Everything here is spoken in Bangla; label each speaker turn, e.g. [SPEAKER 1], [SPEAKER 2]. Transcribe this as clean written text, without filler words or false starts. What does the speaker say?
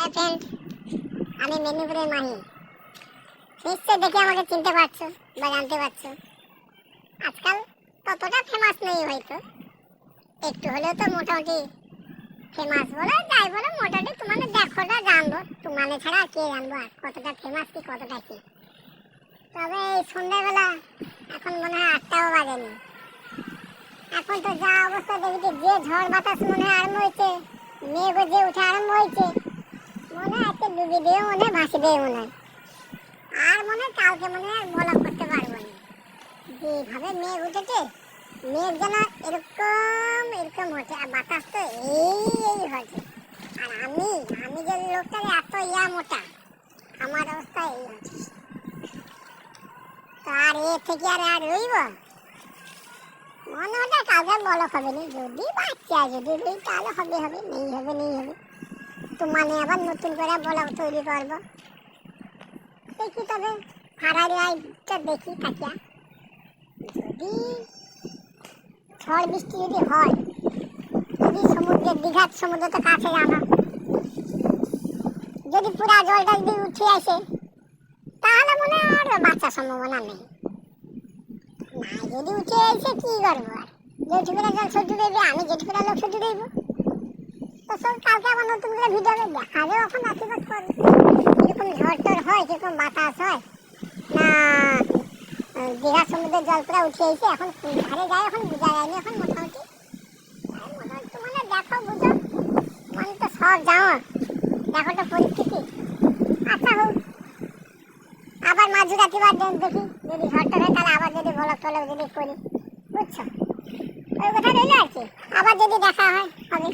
[SPEAKER 1] হাই ফ্রেন্ড, আমি মেদিনীপুরের মাহি। নিশ্চয় দেখে আমাকে চিনতে পারছো বা জানতে পারছো। আজকাল ততটা ফেমাস নেই, হয়তো একটু হলেও তো মোটামুটি ফেমাস বলো যাই বলো, মোটামুটি তোমাদের দেখোটা জানবো, তোমাদের ছাড়া আর কে জানবো আর কতটা ফেমাস কি কতটা কি। তবে এই সন্ধ্যাবেলা এখন মনে হয় 8টাও বাজেনি, এখন তো যা অবস্থা দেখছি, যে ঝড় বাতাস মনে হয় আরম্ভ হয়েছে, মেঘ যে উঠে আরম্ভ হয়েছে, মনে হয় আজকে ডুবি দিয়ে মনে হয় ভাসি দিয়ে মনে হয়, আর মনে হয় কালকে মনে হয় বলা করতে পারবো না। যেভাবে মেঘ উঠেছে, মেঘ যেন এরকম এরকম হচ্ছে, আর বাতাস তো এই হচ্ছে। আর আমি আমি যে লোকটা এত মোটা, আমার অবস্থা এই হচ্ছে। তো আর এর থেকে আর রইব মনে হয় কাউকে বলা হবে না, যদি বাচ্চা যদি রই তাহলে হবে হবে, নেই হবে নেই হবে। তো মানে আবার নতুন করে বলা তৈরি করবো। দেখি তবে ফারারি আইটা দেখি থাকিয়া, যদি ঝড় বৃষ্টি যদি হয়, যদি সমুদ্রের দীঘার সমুদ্র তো কাছে জানো, যদি পুরা জলটা যদি উঠে আসে তাহলে মনে হয় আর বাচ্চার সম্ভাবনা নেই। না যদি উঠে আসে কি করবো আর, যেটুকুরা জল সহ্য দেবে, আমি যেটুকুরা লোক সহ্য দেব। তো সব কালকে আবার নতুন করে ভিডিও দেখা যাবে, এখন আশীর্বাদ করবে কিরকম ঝড় টড় হয়, কিরকম বাতাস হয় না। দীঘার সমুদ্রের জল পুরা উঠে এসে এখন ধারে যায়, এখন বোঝা যায়নি, এখন মোটামুটি মানে দেখো বুঝো, মানে তো সব যাও দেখো তো পরিস্থিতি। আচ্ছা হোক, আবার মাঝরাতি বার দেখি যদি ঝড়টা হয়, তাহলে আবার যদি ভলক টলক যদি করি, বুঝছো, ওই কথা রইলো আর কি। আবার যদি দেখা হয় হবে।